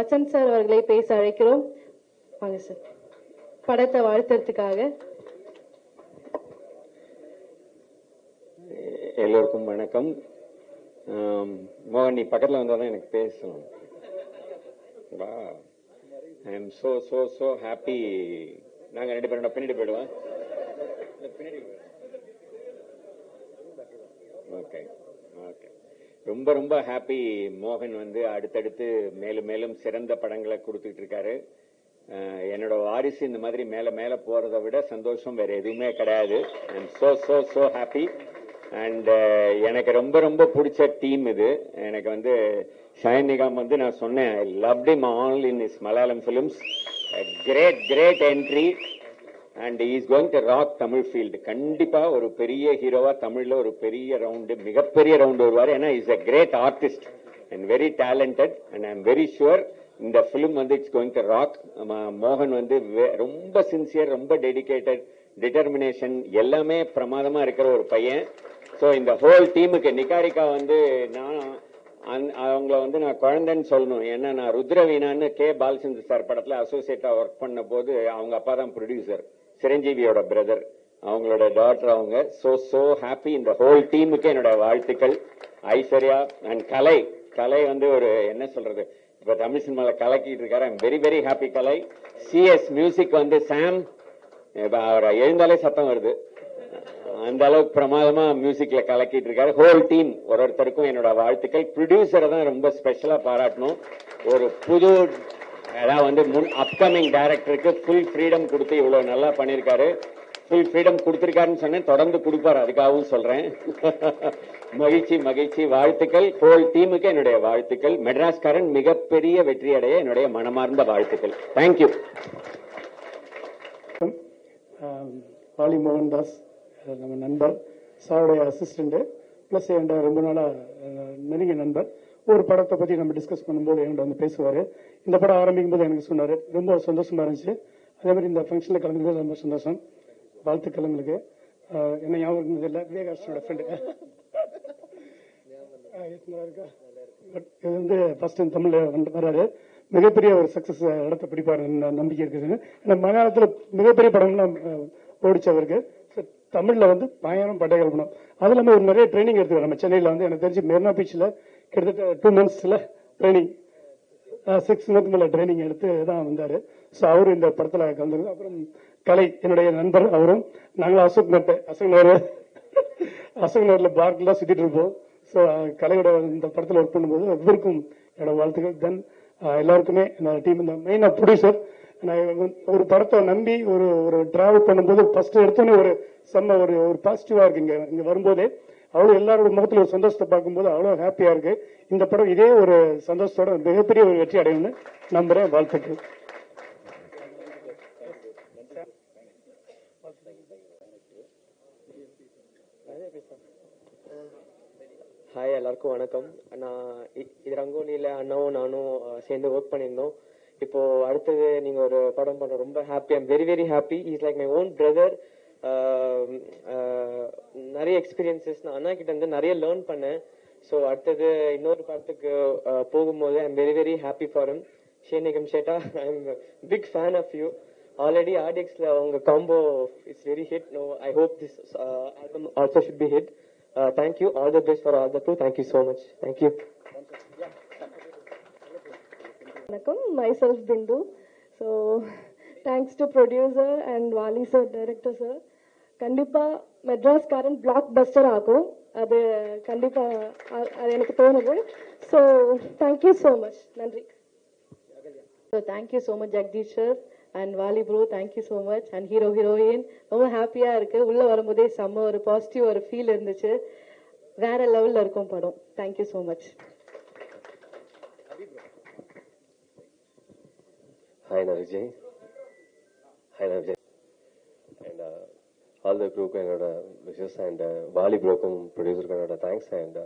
Vasanth sir அவர்களை பேச அழைக்கிறோம். வாங்க சார், படத்தை வாழ்த்துறதுக்காக. எல்லோருக்கும் வணக்கம். மோகன், நீ பக்கத்தில் வந்தால் தான் எனக்கு பேசணும். வா, I am so so so happy. நாங்கள் 2 பேரும் பின்னாடி போயிடுவோம். ஓகே ஓகே, ரொம்ப ரொம்ப ஹாப்பி. மோகன் வந்து அடுத்தடுத்து மேலும் மேலும் சிறந்த படங்களை கொடுத்துட்டு இருக்காரு. என்னோட வாரிசு இந்த மாதிரி மேல மேல போறதை விட சந்தோஷம் வேற எதுவுமே கிடையாது. I am so so so happy. And எனக்கு ரொம்ப ரொம்ப பிடிச்ச டீம் இது. எனக்கு வந்து ஷயன் நிகாம் வந்து நான் சொன்னேன், I loved him all in his Malayalam films. Great great entry and is going to rock Tamil field. கண்டிப்பா ஒரு பெரிய ஹீரோவா தமிழ்ல ஒரு பெரிய ரவுண்டு, மிகப்பெரிய ரவுண்டு வருவார். ஏன்னா is a great artist and very talented and I am very sure இந்த ஃபிலிம் வந்து இட்ஸ் கோயிங் டு ராக். மோகன் வந்து ரொம்ப சின்சியர், ரொம்ப டெடிகேட்டட், டிட்டர்மினேஷன் எல்லாமே பிரமாதமா இருக்கிற ஒரு பையன். ஸோ இந்த ஹோல் டீமுக்கு நிகாரிகா வந்து அவங்கள வந்து நான் குழந்தைன்னு சொல்லணும். ஏன்னா நான் ருத்ரவீணான்னு கே பாலச்சந்தர் சார் படத்துல அசோசியேட்டா ஒர்க் பண்ண போது அவங்க அப்பா தான் ப்ரொடியூசர், சிரஞ்சீவியோட பிரதர், அவங்களோட டாட்டர் அவங்க. So so happy. இந்த ஹோல் டீமுக்கு என்னோட வாழ்த்துக்கள். ஐஸ்வர்யா அண்ட் கலை. கலை வந்து ஒரு என்ன சொல்றது, இப்ப தமிழ் சினிமால கலக்கிட்டு இருக்காரு. I'm very very happy. Kalai CS music வந்து சாம், அவரை எழுந்தாலே சத்தம் வருது, அந்த அளவுக்கு பிரமாதமா மியூசிக்ல கலக்கிட்டு இருக்காரு. ஹோல் டீம் ஒருத்தருக்கும் என்னோட வாழ்த்துக்கள். ப்ரொடியூசரை தான் ரொம்ப ஸ்பெஷலா பாராட்டணும். ஒரு புது அதாவது வந்து அப்கமிங் டைரக்டருக்கு ஃபுல் ஃப்ரீடம் கொடுத்து இவ்வளவு நல்லா பண்ணிருக்காரு. ஃபுல் ஃப்ரீடம் கொடுத்திருக்காருன்னு சொன்னேன், தொடர்ந்து கொடுப்பாரு, அதுக்காகவும் சொல்றேன். மகிழ்ச்சி மகிழ்ச்சி, வாழ்த்துக்கள். ஹோல் டீமுக்கு என்னுடைய வாழ்த்துக்கள். மெட்ராஸ்காரன் மிகப்பெரிய வெற்றி அடைய என்னுடைய மனமார்ந்த வாழ்த்துக்கள். தேங்க்யூ. வாலி மோகன்தாஸ் நம்ம நண்பர், சாருடைய அசிஸ்டண்ட், பிளஸ் என்கிட்ட ரொம்ப நாளாக நெருங்கிய நண்பர். ஒரு படத்தை பற்றி நம்ம டிஸ்கஸ் பண்ணும்போது என்கிட்ட வந்து பேசுவார். இந்த படம் ஆரம்பிக்கும் போது எனக்கு சொன்னார், ரொம்ப சந்தோஷமா இருந்துச்சு. அதே மாதிரி இந்த ஃபங்க்ஷனில் கலந்துக்கும் ரொம்ப சந்தோஷம். வாழ்த்துக்கள் உங்களுக்கு. என்ன ஞாபகம் இருந்தது இல்லை, விவேகாஷ்டனோட ஃப்ரெண்டு. இது வந்து ஃபர்ஸ்ட் டைம் தமிழில் வராரு. மிகப்பெரிய ஒரு சக்சஸ் இடத்தை பிடிப்பாரு நம்பிக்கை இருக்குது. ஏன்னா மலையாளத்தில் மிகப்பெரிய படம்லாம் ஓடிச்சவருக்கு. தமிழ்ல வந்து பயங்கரம் பட்டைகள் படம். அது இல்லாமல் ஒரு நிறைய ட்ரைனிங் எடுத்துக்கிறோம். நம்ம சென்னையில் வந்து எனக்கு தெரிஞ்சு மெரினா பீச்சில் கிட்டத்தட்ட 2 monthsல ட்ரைனிங், 6 month மேல ட்ரைனிங் எடுத்து தான் வந்தாரு. ஸோ அவரு இந்த படத்தில் கலந்துருக்கு. அப்புறம் கலை என்னுடைய நண்பர், அவரும் நாங்களும் அசோக் நகர்ல பார்க்கெல்லாம் சுத்திட்டு இருப்போம். ஸோ கலையோட இந்த படத்தில் ஒர்க் பண்ணும்போது இவருக்கும் என்னோட வாழ்த்துக்கள். தென் எல்லாருக்குமே இந்த டீம், இந்த மெயினா ப்ரொடியூசர், ஒரு படத்தை நம்பி ஒரு டிராவல் பண்ணும்போது ஃபர்ஸ்ட் எடுத்தோன்னே ஒரு செம்ம ஒரு பாசிட்டிவா இருக்கு. இங்க வரும்போதே அவ்வளவு எல்லாரோட முகத்துல ஒரு சந்தோஷத்தை பார்க்கும்போது அவ்வளவு ஹாப்பியா இருக்கு. இந்த படம் இதே ஒரு சந்தோஷத்தோட மிகப்பெரிய ஒரு வெற்றி அடையும்னு நம்புறேன். வாழ்த்துக்கள். ஹாய், எல்லாருக்கும் வணக்கம். நான் இது ரங்கோலியில அண்ணாவும் நானும் சேர்ந்து ஒர்க் பண்ணியிருந்தோம். இப்போ அடுத்தது நீங்க ஒரு படம் பண்ண ரொம்ப happy. I'm very very happy. Is like my own brother. நிறைய எக்ஸ்பீரியன்சஸ் நான் அண்ணா கிட்ட இருந்து நிறைய லேர்ன் பண்ணேன். ஸோ அடுத்தது இன்னொரு படத்துக்கு போகும்போது I'm very very happy for him. ஷேனிகம் ஷேட்டா, I am big fan of you. Already ஆர்டிஎக்ஸ்ல உங்க combo it's very hit. No, I hope this album also should be hit. Thank you. All the best for all the two. Thank you so much. Thank you. வணக்கம், myself Bindu. So thanks to producer and Wali sir, director sir. கண்டிப்பா மெட்ராஸ் காரன் black Bastar ஆகும், அது கண்டிப்பா அது எனக்கு தோணுது. So thank you so much. நன்றி. So thank you so much Jagadish sir and Vali bro, thank you so much. And hero heroine ரொம்ப ஹாப்பியாக இருக்குது. உள்ளே வரும்போதே செம்ம ஒரு பாசிட்டிவ் ஒரு ஃபீல் இருந்துச்சு. வேற லெவலில் இருக்கும் படம். Thank you so much. ஹாய் நான் விஜய். அண்ட் ஆல் த க்ரூக்கும் என்னோட விஷஸ். அண்ட் வாலி ப்ரோக்கும் ப்ரொடியூசருக்கும் என்னோட தேங்க்ஸ். அண்ட்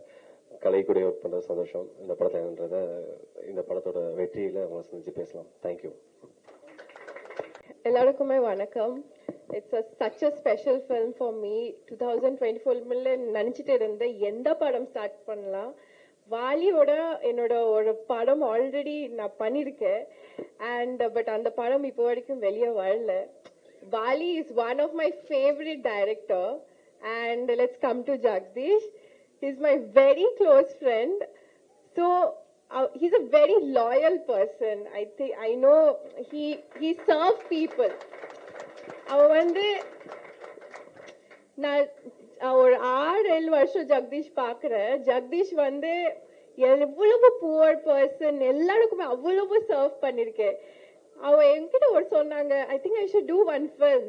கலை கூட ஒர்க் பண்ணுற சந்தோஷம். இந்த படத்தைன்றத இந்த படத்தோட வெற்றியில் உங்களை சந்திச்சு பேசலாம். தேங்க்யூ. எல்லாருக்குமே வணக்கம். It's such a special film for me. 2024 நினைச்சிட்டு இருந்தேன் எந்த படம் ஸ்டார்ட் பண்ணலாம். வாலியோட என்னோட ஒரு படம் ஆல்ரெடி நான் பண்ணிருக்கேன் அண்ட் பட் அந்த படம் இப்போ வரைக்கும் வெளியே வரல. Vaali is one of my favourite director and let's come to Jagadish. He is my very close friend. So he's a very loyal person. I know he serves people. அவன் வந்து நான் ஒரு 6-7 வருஷம் ஜெகதீஷ் பாக்குறேன். ஜெகதீஷ் வந்து எவ்வளவு புவர் பர்சன், எல்லாருக்குமே அவ்வளவு சர்வ் பண்ணிருக்கேன். அவ என்கிட்ட ஒரு சொன்னாங்க, I think I should do one film.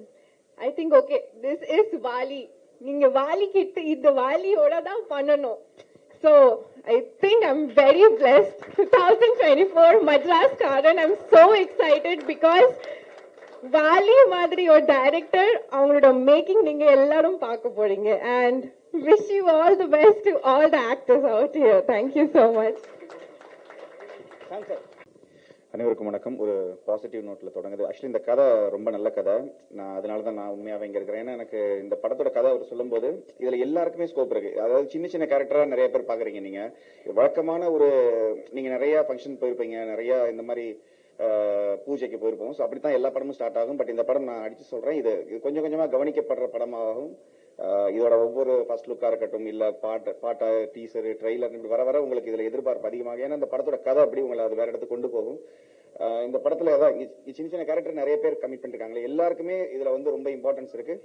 I think okay, this is Vaali. நீங்க வாலி கிட்ட இந்த வாலியோட தான் பண்ணணும். So I think I'm very blessed. 2024 Madras Karan, I'm so excited because Vaali மாதிரி ஒரு டைரக்டர் அவங்களோட மேக்கிங் நீங்க எல்லாரும் பார்க்க போறீங்க. And wish you all the best to all the actors out here. Thank you so much. அனைவருக்கும் வணக்கம். ஒரு பாசிட்டிவ் நோட்ல தொடங்குது. ஆக்சுவலி இந்த கதை ரொம்ப நல்ல கதை. நான் அதனால தான் நான் உண்மையாவே இங்க இருக்கிறேன். ஏன்னா எனக்கு இந்த படத்தோட கதை அவர் சொல்லும்போது இதுல எல்லாருக்குமே ஸ்கோப் இருக்கு. அதாவது சின்ன சின்ன கேரக்டரா நிறைய பேர் பாக்குறீங்க. நீங்க வழக்கமான நீங்க நிறைய ஃபங்க்ஷன் போயிருப்பீங்க, நிறைய இந்த மாதிரி பூஜைக்கு போயிருப்போம். ஸோ அப்படித்தான் எல்லா படமும் ஸ்டார்ட் ஆகும். பட் இந்த படம் நான் அடிச்சு சொல்றேன், இது கொஞ்சம் கொஞ்சமா கவனிக்கப்படுற படமாகும். இதோட ஒவ்வொரு ஃபர்ஸ்ட் லுக்கா இருக்கட்டும், இல்ல பாட்டா டீசர் ட்ரெய்லர் இப்படி வர வர உங்களுக்கு இதுல எதிர்பார்ப்பு அதிகமாக. ஏன்னா இந்த படத்தோட கதை அப்படி உங்களை அது வேற இடத்துக்கு கொண்டு போகும். இந்த படத்துல சின்ன சின்ன கேரக்டர் நிறைய பேர் கமிட் பண்ணிருக்காங்க. எல்லாருக்குமே இதுல ரொம்ப இம்பார்ட்டன்ஸ் இருக்கு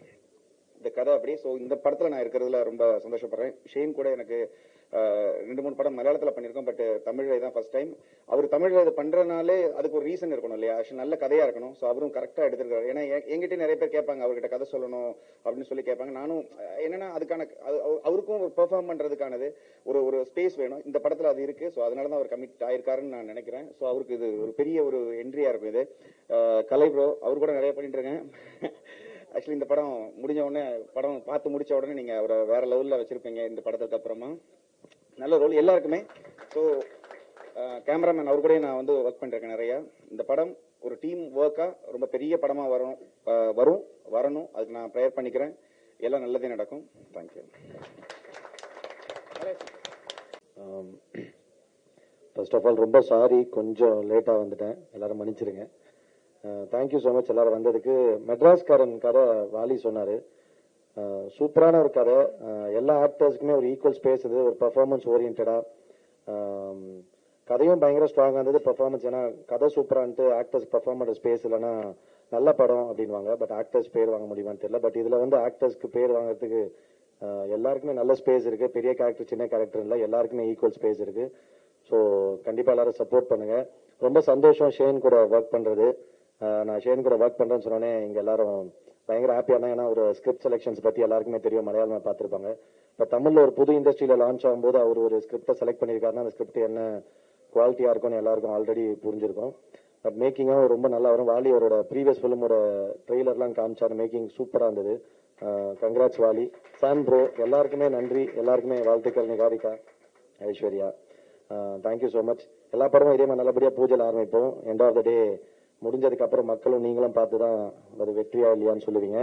இந்த கதை அப்படி. ஸோ இந்த படத்துல நான் இருக்கிறதுல ரொம்ப சந்தோஷப்படுறேன். ஷேன் கூட எனக்கு 2-3 படம் மலையாளத்துல பண்ணிருக்கோம், பட் தமிழ்ல தான் ஃபர்ஸ்ட் டைம். அவர் தமிழ்ல இது பண்றதுனாலே அதுக்கு ஒரு ரீசன் இருக்கணும் இல்லையா? நல்ல கதையா இருக்கணும். ஸோ அவரும் கரெக்டா எடுத்திருக்காரு. ஏன்னா எங்கிட்ட நிறைய பேர் கேட்பாங்க, அவர்கிட்ட கதை சொல்லணும் அப்படின்னு சொல்லி கேட்பாங்க. நானும் என்னன்னா அதுக்கான அவருக்கும் ஒரு பெர்ஃபார்ம் பண்றதுக்கானது ஒரு ஸ்பேஸ் வேணும். இந்த படத்துல அது இருக்கு. ஸோ அதனாலதான் அவர் கமிட் ஆயிருக்காருன்னு நான் நினைக்கிறேன். ஸோ அவருக்கு இது ஒரு பெரிய ஒரு என்ட்ரியா இருக்கும். இது கலை ப்ரோ அவர் கூட நிறைய பண்ணிட்டு இருக்கேன். ஆக்சுவலி இந்த படம் முடிஞ்ச உடனே, படம் பார்த்து முடிச்ச உடனே நீங்க அவரை வேற லெவல்ல வச்சிருப்பீங்க. இந்த படத்துக்கு அப்புறமா நல்ல ரோல் எல்லாருக்குமே. ஸோ கேமராமேன் அவர் கூட நான் ஒர்க் பண்ணிருக்கேன் நிறைய. இந்த படம் ஒரு டீம் ஒர்க்கா ரொம்ப பெரிய படமா வரணும். அதுக்கு நான் ப்ரேயர் பண்ணிக்கிறேன். எல்லாம் நல்லதே நடக்கும். தேங்க்யூ. ஃபர்ஸ்ட் ஆஃப் ஆல் ரொம்ப சாரி, கொஞ்சம் லேட்டாக வந்துட்டேன், எல்லாரும் மன்னிச்சிருங்க. தேங்க்யூ ஸோ மச் எல்லாரும் வந்ததுக்கு. மெட்ராஸ்காரன் கதை வாலி சொன்னார், சூப்பரான ஒரு கதை. எல்லா ஆக்டர்ஸுக்குமே ஒரு ஈக்குவல் ஸ்பேஸ் இது, ஒரு பர்ஃபார்மன்ஸ் ஓரியன்டா. கதையும் பயங்கர ஸ்ட்ராங்காக இருந்தது, பர்ஃபார்மன்ஸ். ஏன்னா கதை சூப்பரான்ட்டு ஆக்டர்ஸ் பர்ஃபார்ம் பண்ணுற ஸ்பேஸ் இல்லைன்னா நல்ல படம் அப்படின்வாங்க, பட் ஆக்டர்ஸ் பேர் வாங்க முடியுமான்னு தெரியல. பட் இதில் ஆக்டர்ஸ்க்கு பேர் வாங்குறதுக்கு எல்லாருக்குமே நல்ல ஸ்பேஸ் இருக்கு. பெரிய கேரக்டர் சின்ன கேரக்டர் இல்லை, எல்லாருக்குமே ஈக்குவல் ஸ்பேஸ் இருக்கு. ஸோ கண்டிப்பாக எல்லாரும் சப்போர்ட் பண்ணுங்க. ரொம்ப சந்தோஷம் ஷேன் கூட ஒர்க் பண்ணுறது. நான் ஷேன் கூட ஒர்க் பண்ணுறேன்னு சொன்னோன்னே இங்கே எல்லாரும் பயங்கர ஹாப்பியான. ஏன்னா ஒரு ஸ்கிரிப்ட் செலெக்ஷன்ஸ் பற்றி எல்லாருக்குமே தெரியும், மலையாளம் பார்த்துருப்பாங்க. இப்போ தமிழில் ஒரு புது இண்டஸ்ட்ரியில் லான்ச் ஆகும்போது அவர் ஒரு ஸ்கிரிப்டை செலக்ட் பண்ணியிருக்காருன்னா அந்த ஸ்கிரிப்ட் என்ன குவாலிட்டியாக இருக்கும்னு எல்லாருக்கும் ஆல்ரெடி புரிஞ்சிருக்கும். பட் மேக்கிங்காக ரொம்ப நல்லா வரும். வாலி அவரோட ப்ரீவியஸ் ஃபிலிமோட ட்ரெய்லர்லாம் காமிச்சார், மேக்கிங் சூப்பராக இருந்தது. கங்க்ராட்ஸ் வாலி. சாம் ப்ரோ எல்லாருக்குமே நன்றி, எல்லாருக்குமே வாழ்த்துக்கள். Niharika, Aishwarya, thank you so much. எல்லா படமும் இதே மாதிரி நல்லபடியாக பூஜையில் ஆரம்பிப்போம். எண்ட் ஆஃப் த டே முடிஞ்சதுக்கு அப்புறம் மக்களும் நீங்களும் பார்த்து தான் அது வெற்றியா இல்லையான்னு சொல்லுவீங்க.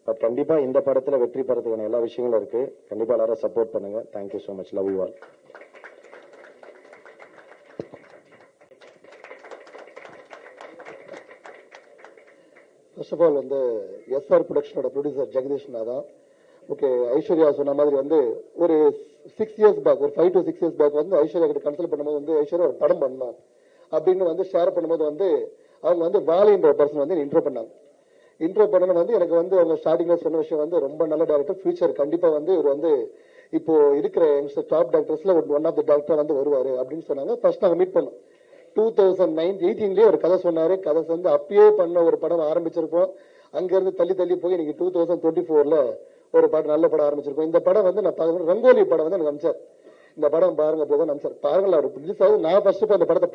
பட் கண்டிப்பா இந்த படத்துல வெற்றி பெறதுக்கான எல்லா விஷயங்களும் இருக்கு. கண்டிப்பா எல்லாரும் சப்போர்ட் பண்ணுங்க. Thank you so much. Love you all. First of all SR ப்ரொடக்ஷனோட ப்ரொடியூசர் ஜெகதீஷ் தான். ஓகே, ஐஸ்வர்யா சொன்ன மாதிரி ஒரு 6 years பேக், ஒரு 5 to 6 years பேக் ஐஸ்வர்யா கிட்ட கன்சல்ட் பண்ணும்போது ஐஸ்வர்யா ஒரு படம் பண்ணலாம் அப்படின்னு ஷேர் பண்ணும்போது அவங்க வாலின்ற பர்சன் இன்ட்ரோ பண்ணாங்க. இன்ட்ரோ பண்ணணும் எனக்கு அவங்க ஸ்டார்டிங்ல சொன்ன விஷயம் ரொம்ப நல்ல டைரக்டர், ஃபியூச்சர் கண்டிப்பா இவர் இப்போ இருக்கிற டாப் டாக்டர்ஸ்ல ஒன் ஆஃப் த டாக்டர் வருவாரு அப்படின்னு சொன்னாங்க. ஃபர்ஸ்ட் நாங்க மீட் பண்ணோம் 2018 ஒரு கதை சொன்னாரு. கதை அப்பயே பண்ண ஒரு படம் ஆரம்பிச்சிருப்போம். அங்க இருந்து தள்ளி தள்ளி போய் இன்னைக்கு 2024ல ஒரு படம், நல்ல படம் ஆரம்பிச்சிருக்கோம். இந்த படம் நான் ரங்கோலி படம் எனக்கு அமிச்சார். இந்த படம் பாருங்க போதும் அமிச்சார். பாருங்களா அவர் ரிலீஸ் நான் ஃபர்ஸ்ட் அந்த படத்தை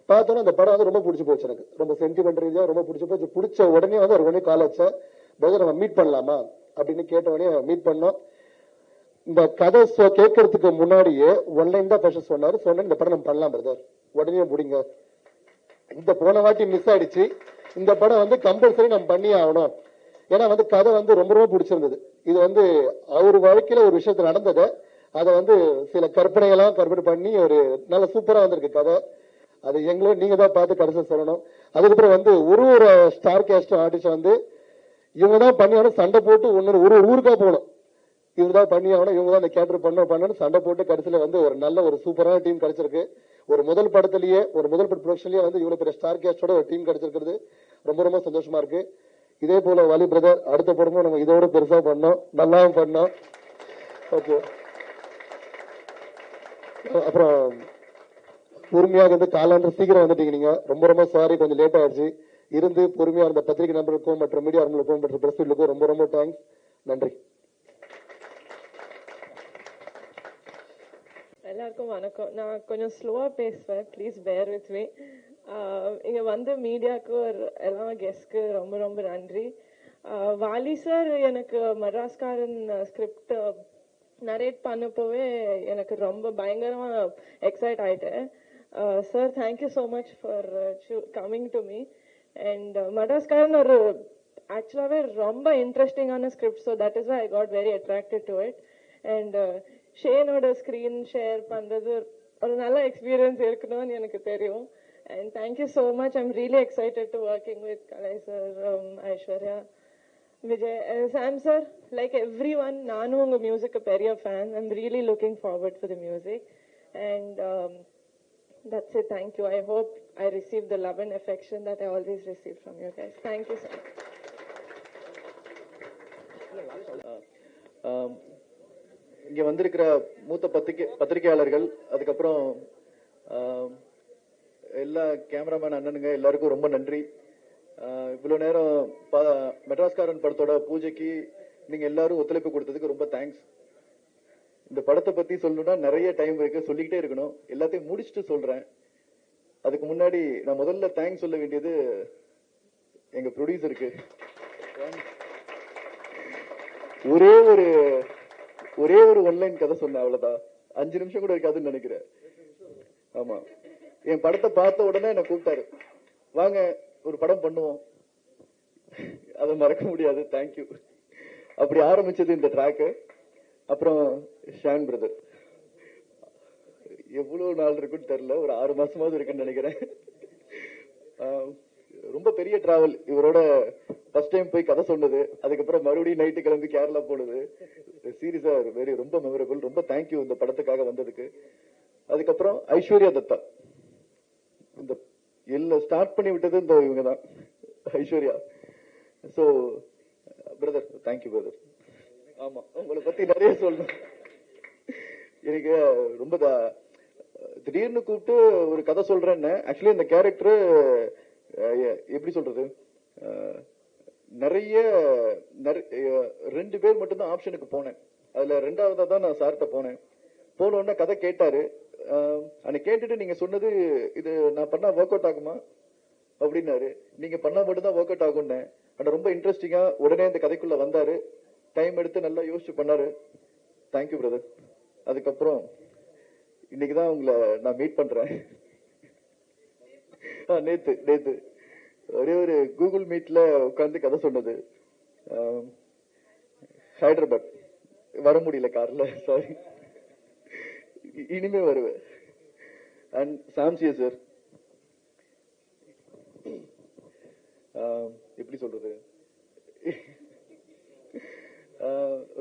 பார்த்தோன்னா அந்த படம் ரொம்ப பிடிச்சி போச்சு. எனக்கு ரொம்ப சென்டிமெண்ட் ரீதியாக ரொம்ப பிடிச்சி போச்சு. பிடிச்ச உடனே அவர் உடனே கால் வச்சேன், போது நம்ம மீட் பண்ணலாமா அப்படின்னு கேட்ட உடனே மீட் பண்ணோம். இந்த கதை கேட்கறதுக்கு முன்னாடியே ஒன்லைன் தான் ஃபர்ஸ்ட் சொன்னாரு. சொன்ன இந்த படம் நம்ம பண்ணலாம் பிரதர், உடனே முடிங்க. இந்த போன வாட்டி மிஸ் ஆயிடுச்சு, இந்த படம் கம்பல்சரி நம்ம பண்ணி ஆகணும். ஏன்னா கதை ரொம்ப ரொம்ப பிடிச்சிருந்தது. இது அவர் வாழ்க்கையில ஒரு விஷயத்த நடந்ததை அதை வந்து சில கற்பனை பண்ணி ஒரு நல்ல சூப்பரா வந்திருக்கு கதை. அது எங்களும் நீங்க தான் பார்த்து கடைசி சொல்லணும். அதுக்கப்புறம் வந்து ஒரு ஸ்டார் கேஸ்ட் ஆர்டிஸ்ட் வந்து இவங்க தான் பண்ணியாலும் சண்டை போட்டு ஒரு ஊருக்கா போகணும், இதுதான் பண்ணி ஆகணும், இவங்க தான் இந்த கேரக்டர் பண்ணணும் சண்டை போட்டு கடைசியில வந்து ஒரு நல்ல ஒரு சூப்பரான டீம் கிடைச்சிருக்கு. ஒரு முதல் படத்திலேயே ப்ரொடக்ஷன்லயே வந்து இவ்வளவு பெரிய ஸ்டார் கேஸ்டோட ஒரு டீம் கிடைச்சிருக்கிறது ரொம்ப ரொம்ப சந்தோஷமா இருக்கு. இதே போல வாலி பிரதர் அடுத்த படமும் நம்ம இதோட பெருசா பண்ணோம், நல்லாவும் பண்ணோம். ஓகே. அப்புறம் பொறுமையாக வந்து காலாண்டு சீக்கிரம் வந்துட்டீங்க நீங்க, ரொம்ப ரொம்ப சாரி, கொஞ்சம் லேட் ஆயிடுச்சு. இருந்து பொறுமையா இருந்த பத்திரிகை நண்பர்களுக்கும் மற்ற மீடியா நண்பர்களுக்கும் மற்ற பிரஸ் ரொம்ப ரொம்ப தேங்க்ஸ், நன்றி. எல்லாருக்கும் வணக்கம். நான் கொஞ்சம் ஸ்லோவா பேசுவேன், ப்ளீஸ் பேர் வித் மீ. இங்க வந்து மீடியாவுக்கு எல்லா கெஸ்ட்க்கு ரொம்ப ரொம்ப நன்றி. வாலி சார் எனக்கு மெட்ராஸ்காரன் ஸ்கிரிப்ட் நரேட் பண்ணப்போவே எனக்கு ரொம்ப பயங்கரமா எக்ஸைட் ஆயிட்டேன். Sir thank you so much for coming to me. And மெட்ராஸ்காரன் ஒரு ஆக்சுவலாகவே ரொம்ப இன்ட்ரெஸ்டிங்கான script, so that is why I got very attracted to it. And ஷேனோட ஸ்க்ரீன் ஷேர் பண்ணுறது ஒரு நல்ல எக்ஸ்பீரியன்ஸ் இருக்கணும்னு எனக்கு தெரியும். And thank you so much. I'm really excited to working with Kalai sir, Aishwarya, Vijay, Sam sir, like every one. நானும் உங்கள் மியூசிக்கு பெரிய fan. I'm really looking forward for the music. And that's it. Thank you. I hope I receive the love and affection that I always receive from you guys. Thank you so much. இங்க வந்திருக்கிற மூத்த பத்திரிகையாளர்கள், அதுக்கப்புறம் எல்லா cameraman அண்ணனுங்க எல்லாருக்கும் ரொம்ப நன்றி. இவ்வளவு நேரம் மெட்ராஸ்காரன் படத்தோட பூஜைக்கு நீங்க எல்லாரும் ஒத்துழைப்பு கொடுத்ததுக்கு ரொம்ப தேங்க்ஸ். இந்த படத்தை பத்தி சொல்லணும்னா நிறைய டைம் இருக்கு, சொல்லிக்கிட்டே இருக்கணும். எல்லாத்தையும் முடிச்சுட்டு சொல்றேன். அதுக்கு முன்னாடி நான் முதல்ல தேங்க்ஸ் சொல்ல வேண்டியது எங்க ப்ரொடியூசருக்கு. ஒரே ஒரு ஒன்லைன் கதை சொன்னேன், அவ்வளவுதான். 5 நிமிஷம் கூட இருக்காதுன்னு நினைக்கிறேன். ஆமா, என் படத்தை பார்த்த உடனே என்ன கூப்பிட்டாரு, வாங்க ஒரு படம் பண்ணுவோம். அதை மறக்க முடியாது. தேங்க்யூ. அப்படி ஆரம்பிச்சது இந்த ட்ராக்கு. அப்புறம் ஷான் பிரதர், எவ்வளவு நாள் இருக்குன்னு தெரியல, ஒரு 6 மாசமாவது இருக்குன்னு நினைக்கிறேன். ரொம்ப பெரிய டிராவல். இவரோட ஃபர்ஸ்ட் டைம் போய் கதை சொன்னது, அதுக்கப்புறம் மறுபடியும் நைட்டு கிளம்பி கேரளா போனது, சீரியஸா ரொம்ப மெமரபிள். ரொம்ப தேங்க்யூ இந்த படத்துக்காக வந்ததுக்கு. அதுக்கப்புறம் ஐஸ்வர்யா தத்தா, இந்த எல்லாம் ஸ்டார்ட் பண்ணி விட்டது இந்த இவங்க தான், Aishwarya. So brother, thank you brother. ஆமா, உங்களை பத்தி நிறைய சொல்லணும். எனக்கு ரொம்ப திடீர்னு கூப்பிட்டு ஒரு கதை சொல்றேன்னு, ஆக்சுவலி இந்த கேரக்டர் எப்படி சொல்றது, நிறைய 2 பேர் மட்டும்தான் ஆப்ஷனுக்கு போனேன். அதுல 2ஆவதா தான் நான் சார்கிட்ட போனேன். போன உடனே கதை கேட்டாரு. அன்னைக்கு கேட்டுட்டு நீங்க சொன்னது இது நான் பண்ணா ஒர்க் அவுட் ஆகுமா அப்படின்னாரு. நீங்க பண்ணா மட்டும் தான் ஒர்க் அவுட் ஆகும்னு. ஆனா ரொம்ப இன்ட்ரெஸ்டிங்கா உடனே இந்த கதைக்குள்ள வந்தாரு. டைம் எடுத்து நல்லா யோசிச்சு பண்ணாரு. Thank you brother. அதுக்கப்புறம் இன்னைக்குதான் உங்களை நான் மீட் பண்றேன். நேத்து ஒரே ஒரு கூகுள் மீட்ல உட்காந்து கதை சொன்னது. ஹைதராபாத் வர முடியல கார்ல, சாரி. இனிமே வருவேன். அண்ட் சாம்சியா சார், எப்படி சொல்றது,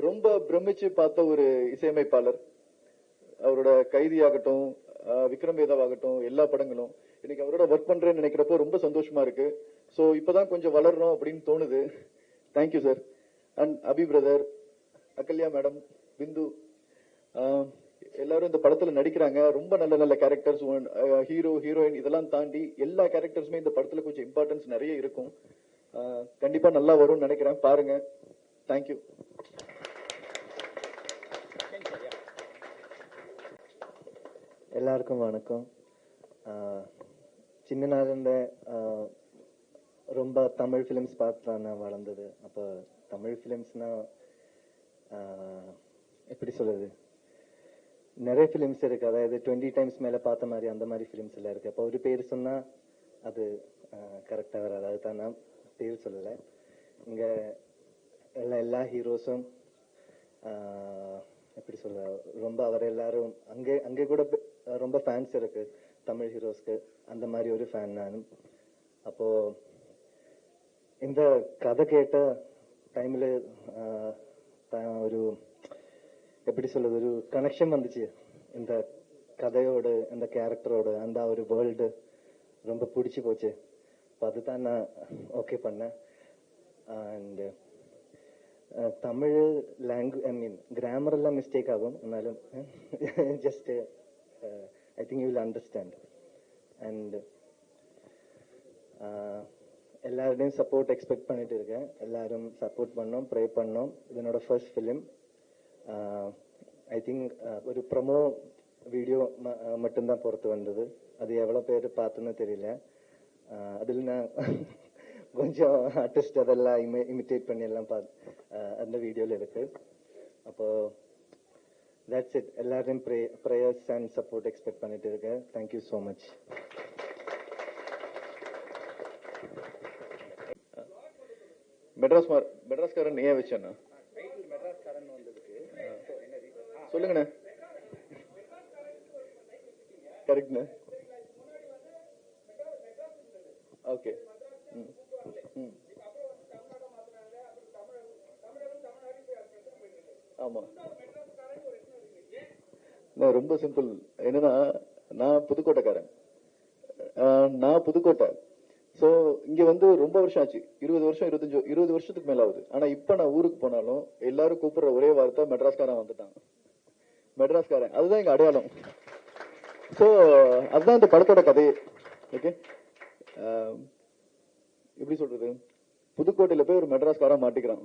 ரொம்ப பிரமிச்சு பார்த்த ஒரு இசையமைப்பாளர். அவரோட கைதியாகட்டும், விக்ரம் வேதாவாகட்டும், எல்லா படங்களும் இன்னைக்கு அவரோட ஒர்க் பண்றேன்னு நினைக்கிறப்போ ரொம்ப சந்தோஷமா இருக்கு. சோ இப்பதான் கொஞ்சம் வளரணும் அப்படின்னு தோணுது. Thank you sir. And Abhi brother, Ahalya madam, Bindu, எல்லாரும் இந்த படத்துல நடிக்கிறாங்க. ரொம்ப நல்ல நல்ல கேரக்டர்ஸ், ஹீரோ ஹீரோயின் இதெல்லாம் தாண்டி எல்லா கேரக்டர்ஸுமே இந்த படத்துல கொஞ்சம் இம்பார்ட்டன்ஸ் நிறைய இருக்கும். கண்டிப்பா நல்லா வரும்னு நினைக்கிறேன். பாருங்க. தேங்க்யூ. எல்லாருக்கும் வணக்கம். சின்ன நாளில் ரொம்ப தமிழ் ஃபிலிம்ஸ் பார்த்து தான் நான் வளர்ந்தது. அப்போ தமிழ் ஃபிலிம்ஸ்னா எப்படி சொல்றது, நிறைய ஃபிலிம்ஸ் இருக்கு. அதாவது 20 டைம்ஸ் மேலே பார்த்த மாதிரி அந்த மாதிரி ஃபிலிம்ஸ் எல்லாம் இருக்கு. அப்போ ஒரு பேர் சொன்னா அது கரெக்டாக வராது. அதுதான் நான் பேர் சொல்லலை. இங்கே எல்லா ஹீரோஸும் எப்படி சொல்ல, ரொம்ப அவர் எல்லாரும் அங்கே அங்கே கூட ரொம்ப ஃபேன்ஸ் இருக்கு தமிழ் ஹீரோஸ்க்கு. அந்த மாதிரி ஒரு ஃபேன் நானும். அப்போ இந்த கதை கேட்ட டைம்ல ஒரு எப்படி சொல்றது, ஒரு கனெக்ஷன் வந்துச்சு இந்த கதையோட, இந்த கேரக்டரோட, அந்த ஒரு வேர்ல்டு ரொம்ப பிடிச்சி போச்சு. அப்போ அதுதான் நான் ஓகே பண்ணேன். And Tamil language, I mean grammar எல்லாம் மிஸ்டேக் ஆகும், എന്നാലും just I think you will understand. And எல்லாருடையும் சப்போர்ட் எக்ஸ்பெக்ட் பண்ணிட்டு இருக்கேன். எல்லாரும் சப்போர்ட் பண்ணோம், ப்ரே பண்ணோம். இதனோட ஃபர்ஸ்ட் ஃபிலிம். ஐ திங்க் ஒரு ப்ரொமோ வீடியோ மட்டும்தான் பொறுத்து வந்தது. அது எவ்வளோ பேர் பார்த்துன்னு தெரியல. அதில் நான் கொஞ்சம் ஆர்டிஸ்ட் அதெல்லாம் இமிட்டேட் பண்ணி எல்லாம் அந்த வீடியோவில் இருக்கு. அப்போ தட்ஸ் இட். எல்லாரும் ப்ரேயர்ஸ் அண்ட் சப்போர்ட் எக்ஸ்பெக்ட் பண்ணிட்டு இருக்கேன். Thank you so much. மெட்ராஸ்காரன் ஏன் வச்சேன்னா சொல்லுங்கண்ணே. கரெக்ட்ண்ணே. ஓகே. ஆமா, ரொம்ப சிம்பிள். என்னன்னா, நான் புதுக்கோட்டைக்காரன். நான் புதுக்கோட்டை. ஸோ இங்க வந்து ரொம்ப வருஷம் ஆச்சு, 20 வருஷம் 20 வருஷத்துக்கு மேல ஆகுது. ஆனா இப்ப நான் ஊருக்கு போனாலும் எல்லாரும் கூப்பிடுற ஒரே வார்த்தை மெட்ராஸ்காரன் வந்துட்டாங்க, மெட்ராஸ்காரன். அதுதான் எங்க அடையாளம். ஸோ அதுதான் இந்த படத்தோட கதையே. ஓகே, எப்படி சொல்றது, புதுக்கோட்டையில போய் ஒரு மெட்ராஸ்காரன் மாட்டிக்கிறான்.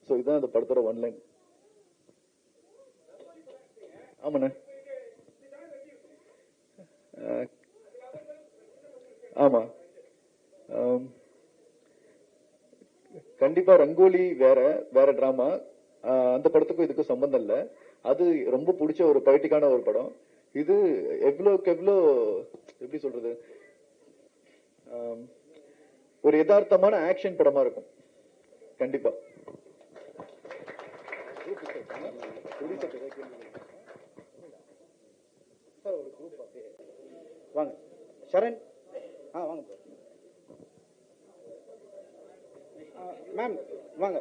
ஸோ இதுதான் இந்த படத்தோட ஒன்லைன். ஆமாண்ணே. ஆமா, கண்டிப்பா ரங்கோலி வேற வேற டிராமா. அந்த படத்துக்கும் இதுக்கும் சம்பந்தம் இல்ல. அது ரொம்ப பிடிச்ச ஒரு பொலிட்டிக்கான ஒரு படம். இது எவ்வளவுக்கு எவ்வளோ எப்படி சொல்றது, ஒரு யதார்த்தமான ஆக்ஷன் படமா இருக்கும் கண்டிப்பா. வாங்க சரண். வாங்க மேம், வாங்க.